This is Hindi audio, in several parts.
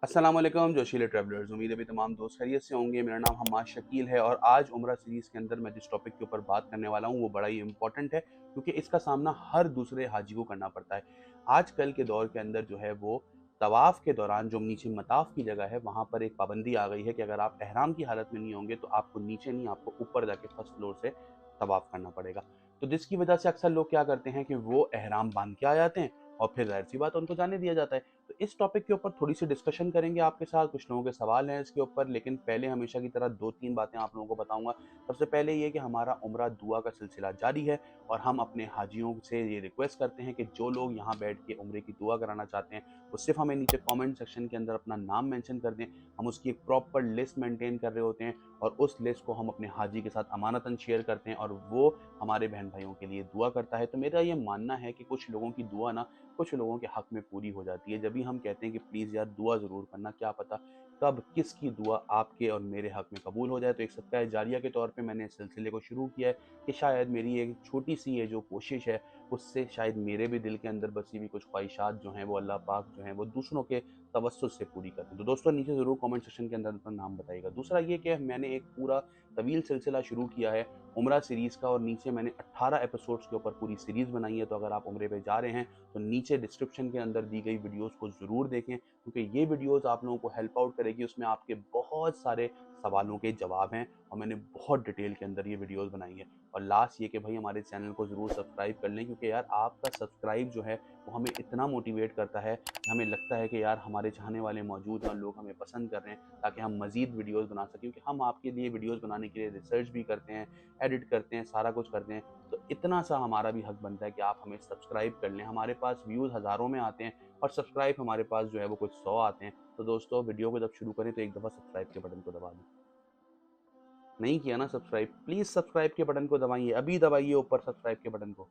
अस्सलामुअलैकुम जोशीले ट्रैवलर्स। उम्मीद है भी तमाम दोस्त खैरियत से होंगे। मेरा नाम हम्माद शकील है और आज उम्रा सीरीज़ के अंदर मैं जिस टॉपिक के ऊपर बात करने वाला हूँ वो बड़ा ही इम्पोर्टेंट है, क्योंकि इसका सामना हर दूसरे हाजी को करना पड़ता है। आजकल के दौर के अंदर जो है वो तवाफ़ के दौरान जो नीचे मताफ़ की जगह है वहाँ पर एक पाबंदी आ गई है कि अगर आप एहराम की हालत में नहीं होंगे तो आपको नीचे नहीं, आपको ऊपर जाके फर्स्ट फ्लोर से तवाफ़ करना पड़ेगा। तो जिसकी वजह से अक्सर लोग क्या करते हैं कि वो एहराम बांध के आ जाते हैं और फिर ज़ाहिर सी बात है उनको जाने दिया जाता है। तो इस टॉपिक के ऊपर थोड़ी सी डिस्कशन करेंगे आपके साथ। कुछ लोगों के सवाल हैं इसके ऊपर, लेकिन पहले हमेशा की तरह 2-3 बातें आप लोगों को बताऊंगा। सबसे पहले ये कि हमारा उम्रा दुआ का सिलसिला जारी है और हम अपने हाजियों से ये रिक्वेस्ट करते हैं कि जो लोग यहाँ बैठ के उम्रे की दुआ कराना चाहते हैं वो सिर्फ हमें नीचे कमेंट सेक्शन के अंदर अपना नाम मेंशन कर दें। हम उसकी एक प्रॉपर लिस्ट मेंटेन कर रहे होते हैं और उस लिस्ट को हम अपने हाजी के साथ अमानतन शेयर करते हैं और वो हमारे बहन भाइयों के लिए दुआ करता है। तो मेरा ये मानना है कि कुछ लोगों की दुआ ना कुछ लोगों के हक में पूरी हो जाती है। जब भी हम कहते हैं कि प्लीज़ यार दुआ ज़रूर करना, क्या पता कब किसकी दुआ आपके और मेरे हक में कबूल हो जाए। तो एक सदका जारिया के तौर पे मैंने इस सिलसिले को शुरू किया है कि शायद मेरी एक छोटी सी ये जो कोशिश है उससे शायद मेरे भी दिल के अंदर बसी हुई कुछ ख्वाहिशात जो हैं वो अल्लाह पाक जो हैं वो दूसरों के तवस्सुस से पूरी कर दें। तो दोस्तों नीचे ज़रूर कमेंट सेक्शन के अंदर अपना नाम बताइएगा। दूसरा ये कि मैंने एक पूरा तवील सिलसिला शुरू किया है उम्रा सीरीज़ का और नीचे मैंने 18 एपिसोड्स के ऊपर पूरी सीरीज़ बनाई है। तो अगर आप उम्रे पे जा रहे हैं तो नीचे डिस्क्रिप्शन के अंदर दी गई वीडियोस को ज़रूर देखें, क्योंकि ये वीडियोस आप लोगों को हेल्प आउट करेगी। उसमें आपके बहुत सारे सवालों के जवाब हैं और मैंने बहुत डिटेल के अंदर ये वीडियोस बनाई है। और लास्ट ये कि भाई हमारे चैनल को ज़रूर सब्सक्राइब कर लें, क्योंकि यार आपका सब्सक्राइब जो है वो हमें इतना मोटिवेट करता है, हमें लगता है कि यार हमारे चाहने वाले मौजूद हैं और लोग हमें पसंद कर रहे हैं, ताकि हम मज़ीद वीडियोस बना सकें। क्योंकि हम आपके लिए वीडियोस बनाने के लिए रिसर्च भी करते हैं, एडिट करते हैं, सारा कुछ करते हैं। तो इतना सा हमारा भी हक बनता है कि आप हमें सब्सक्राइब कर लें। हमारे पास व्यूज़ हज़ारों में आते हैं और सब्सक्राइब हमारे पास जो है वो कुछ 100 आते हैं। तो दोस्तों वीडियो को जब शुरू करें तो एक दफ़ा सब्सक्राइब के बटन को दबा दें। नहीं किया ना सब्सक्राइब, प्लीज़ सब्सक्राइब के बटन को दबाइए, अभी दबाइए ऊपर सब्सक्राइब के बटन को।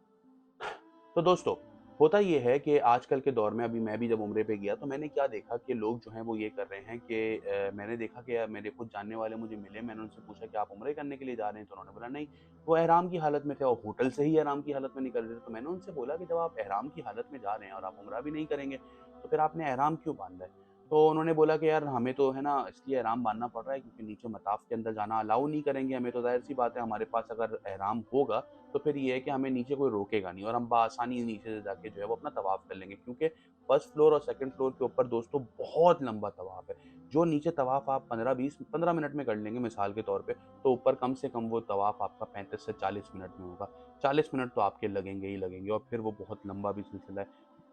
तो दोस्तों होता ये है कि आजकल के दौर में अभी मैं भी जब उम्रे पे गया तो मैंने क्या देखा कि लोग जो हैं वो ये कर रहे हैं कि मैंने देखा कि मेरे कुछ जानने वाले मुझे मिले। मैंने उनसे पूछा कि आप उम्रे करने के लिए जा रहे हैं? तो उन्होंने बोला नहीं, वो एहराम की हालत में थे और होटल से ही एहराम की हालत में निकल रहे थे। तो मैंने उनसे बोला कि जब आप एहराम की हालत में जा रहे हैं और आप उम्रा भी नहीं करेंगे तो फिर आपने एहराम क्यों बांधा है? तो उन्होंने बोला कि यार हमें तो है ना इसलिए एहराम बांधना पड़ रहा है क्योंकि नीचे मताफ के अंदर जाना अलाउ नहीं करेंगे हमें। तो जाहिर सी बात है हमारे पास अगर एहराम होगा तो फिर ये है कि हमें नीचे कोई रोकेगा नहीं और हम बआसानी नीचे से जाके जो है वो अपना तवाफ़ कर लेंगे, क्योंकि फर्स्ट फ्लोर और सेकंड फ्लोर के ऊपर दोस्तों बहुत लंबा तवाफ़ है। जो नीचे तवाफ़ आप 15 मिनट में कर लेंगे मिसाल के तौर पे, तो ऊपर कम से कम वो तवाफ़ आपका 35 से 40 मिनट में होगा। 40 मिनट तो आपके लगेंगे ही लगेंगे और फिर वो बहुत लंबा भी सिलसिला है।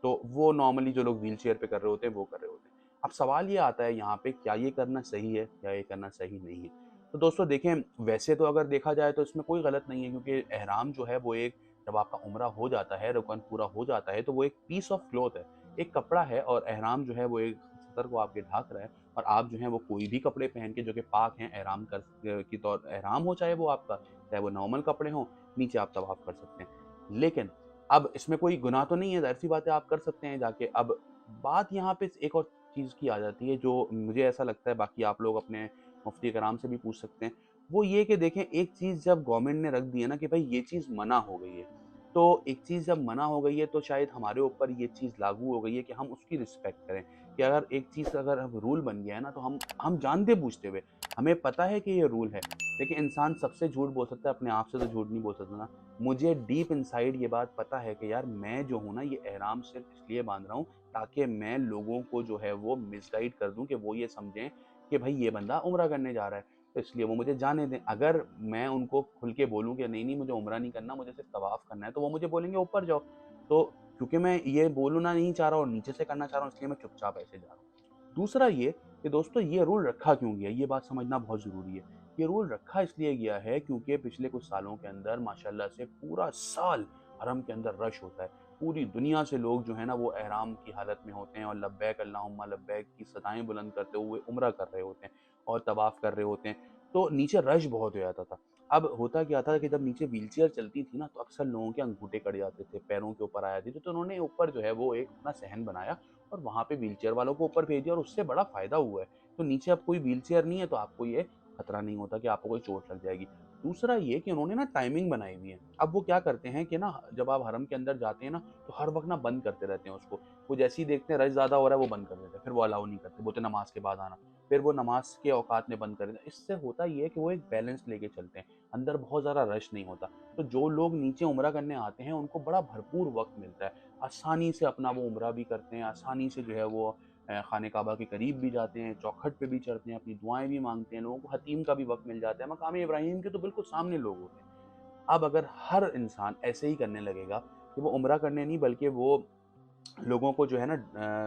तो वो नॉर्मली जो लोग व्हील चेयर पे कर रहे होते हैं वो कर रहे होते हैं। अब सवाल ये आता है यहाँ पे, क्या ये करना सही है या ये करना सही नहीं है? तो दोस्तों देखें, वैसे तो अगर देखा जाए तो इसमें कोई गलत नहीं है, क्योंकि एहराम जो है वो एक, जब आपका उम्रा हो जाता है, रुकन पूरा हो जाता है, तो वो एक पीस ऑफ क्लॉथ है, एक कपड़ा है। और एहराम जो है वो एक सतर को आपके ढाक रहा है और आप जो है वो कोई भी कपड़े पहन के जो कि पाक हैं एहराम कर की तौर एहराम हो चाहे वो आपका, चाहे वो नॉर्मल कपड़े हों, नीचे आप तवाफ कर सकते हैं। लेकिन अब इसमें कोई गुनाह तो नहीं है, ज़ाहिर सी बात है आप कर सकते हैं जाके। अब बात यहाँ पे एक और चीज़ की आ जाती है जो मुझे ऐसा लगता है, बाकी आप लोग अपने मुफ्ती कराम से भी पूछ सकते हैं। वो ये कि देखें, एक चीज़ जब गवर्नमेंट ने रख दी है ना कि भाई ये चीज़ मना हो गई है, तो एक चीज़ जब मना हो गई है तो शायद हमारे ऊपर ये चीज़ लागू हो गई है कि हम उसकी रिस्पेक्ट करें। कि अगर एक चीज़ अगर अब रूल बन गया है ना, तो हम जानते बूझते हुए, हमें पता है कि ये रूल है। देखिए, इंसान सबसे झूठ बोल सकता है, अपने आप से तो झूठ नहीं बोल सकता ना। मुझे डीप इनसाइड ये बात पता है कि यार मैं जो हूँ ना ये एहराम सिर्फ़ इसलिए बाँध रहा हूँ ताकि मैं लोगों को जो है वो मिसगाइड कर दूँ कि वो ये समझें कि भाई ये बंदा उम्रा करने जा रहा है। तो इसलिए वो मुझे जाने दें। अगर मैं उनको खुल के बोलूँ कि नहीं, नहीं मुझे उम्रा नहीं करना, मुझे सिर्फ़ तवाफ़ करना है, तो वो मुझे बोलेंगे ऊपर जाओ। तो क्योंकि मैं ये बोलना नहीं चाह रहा और नीचे से करना चाह रहा हूँ, इसलिए मैं चुपचाप ऐसे जा रहा हूँ। दूसरा ये कि दोस्तों ये रूल रखा क्यों गया, ये बात समझना बहुत ज़रूरी है। ये रूल रखा इसलिए गया है क्योंकि पिछले कुछ सालों के अंदर माशाल्लाह से पूरा साल हरम के अंदर रश होता है। पूरी दुनिया से लोग जो है ना वो एहराम की हालत में होते हैं और लब्बैक अल्लाहुम्मा लब्बैक की सदाएँ बुलंद करते हुए उम्रा कर रहे होते हैं और तवाफ़ कर रहे होते हैं। तो नीचे रश बहुत हो जाता था। अब होता क्या था कि जब नीचे व्हीलचेयर चलती थी ना, तो अक्सर लोगों के अंगूठे कट जाते थे, पैरों के ऊपर आ जाती थी। तो उन्होंने ऊपर जो है वो एक अपना सहन बनाया और वहाँ पे व्हीलचेयर वालों को ऊपर भेज दिया और उससे बड़ा फ़ायदा हुआ है। तो नीचे अब कोई व्हीलचेयर नहीं है तो आपको ये खतरा नहीं होता कि आपको कोई चोट लग जाएगी। दूसरा ये कि उन्होंने ना टाइमिंग बनाई हुई है। अब वो क्या करते हैं कि ना जब आप हरम के अंदर जाते हैं ना, तो हर वक़्त ना बंद करते रहते हैं उसको। वो जैसे ही देखते हैं रश ज़्यादा हो रहा है वो बंद कर देते हैं, फिर वो अलाउ नहीं करते, बोलते हैं नमाज़ के बाद आना। फिर वो नमाज़ के औकात में बंद कर देते हैं। इससे होता ये है कि वो एक बैलेंस लेके चलते हैं, अंदर बहुत ज़्यादा रश नहीं होता। तो जो लोग नीचे उम्रा करने आते हैं उनको बड़ा भरपूर वक़्त मिलता है। आसानी से अपना वो उम्रा भी करते हैं, आसानी से जो है वो खाने काबा के करीब भी जाते हैं, चौखट पे भी चढ़ते हैं, अपनी दुआएँ भी माँगते हैं, लोगों को हतीम का भी वक़्त मिल जाता है। मकाम इब्राहीम के तो बिल्कुल सामने लोग होते हैं। अब अगर हर इंसान ऐसे ही करने लगेगा कि वो उम्रा करने नहीं बल्कि वो लोगों को जो है ना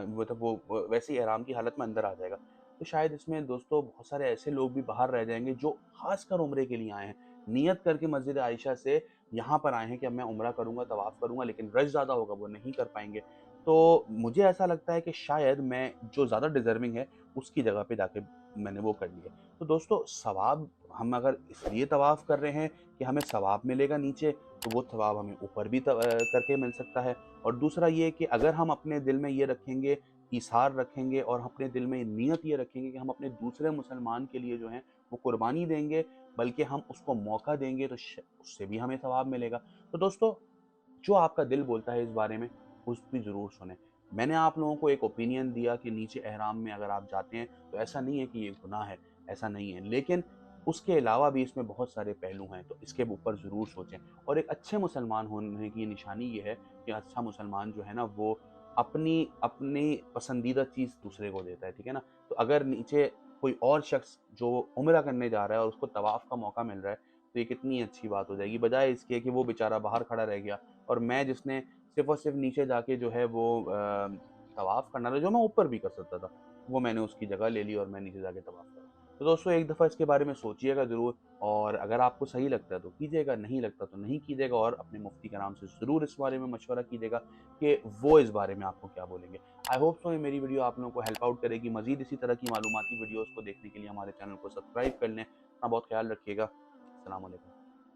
मतलब वो वैसे ही ihram की हालत में अंदर आ जाएगा। तो शायद इसमें दोस्तों बहुत सारे ऐसे लोग भी बाहर रह जाएँगे जो ख़ासकर उम्रे के लिए आए हैं। नियत करके मस्जिद आइशा से यहाँ पर आए हैं कि अब मैं उम्रा करूँगा, तवाफ़ करूँगा, लेकिन रश ज़्यादा होगा, वो नहीं कर पाएँगे। तो मुझे ऐसा लगता है कि शायद मैं जो ज़्यादा डिज़र्विंग है, उसकी जगह पे जाके मैंने वो कर लिया। तो दोस्तों सवाब हम अगर इसलिए तवाफ़ कर रहे हैं कि हमें सवाब मिलेगा नीचे, तो वो सवाब हमें ऊपर भी करके मिल सकता है। और दूसरा ये कि अगर हम अपने दिल में ये रखेंगे, ईसार रखेंगे और अपने दिल में नियत ये रखेंगे कि हम अपने दूसरे मुसलमान के लिए जो है वो कुर्बानी देंगे, बल्कि हम उसको मौका देंगे, तो उससे भी हमें सवाब मिलेगा। तो दोस्तों जो आपका दिल बोलता है इस बारे में, उसकी ज़रूर सुनें। मैंने आप लोगों को एक ओपिनियन दिया कि नीचे एहराम में अगर आप जाते हैं, तो ऐसा नहीं है कि ये गुनाह है, ऐसा नहीं है। लेकिन उसके अलावा भी इसमें बहुत सारे पहलू हैं, तो इसके ऊपर ज़रूर सोचें। और एक अच्छे मुसलमान होने की निशानी ये है कि अच्छा मुसलमान जो है ना, वो अपनी अपनी पसंदीदा चीज़ दूसरे को देता है, ठीक है ना? तो अगर नीचे कोई और शख्स जो उम्रा करने जा रहा है और उसको तवाफ़ का मौका मिल रहा है, तो ये कितनी अच्छी बात हो जाएगी, बजाए इसके कि वो बेचारा बाहर खड़ा रह गया और मैं जिसने सिर्फ़ और सिर्फ़ नीचे जाके जो है वो तवाफ़ करना था, जो मैं ऊपर भी कर सकता था, वो मैंने उसकी जगह ले ली और मैं नीचे जाके तवाफ़ करा। तो दोस्तों एक दफ़ा इसके बारे में सोचिएगा ज़रूर, और अगर आपको सही लगता है तो कीजिएगा, नहीं लगता तो नहीं कीजिएगा, और अपने मुफ्ती के नाम से ज़रूर इस बारे में मशवरा कीजिएगा कि वो इस बारे में आपको क्या बोलेंगे। आई होप सो ये मेरी वीडियो आप लोगों को हेल्प आउट करेगी। मज़ीद इसी तरह की मालूमाती वीडियोज़ को देखने के लिए हमारे चैनल को सब्सक्राइब कर लें। अपना बहुत ख़्याल रखिएगा। अस्सलाम वालेकुम।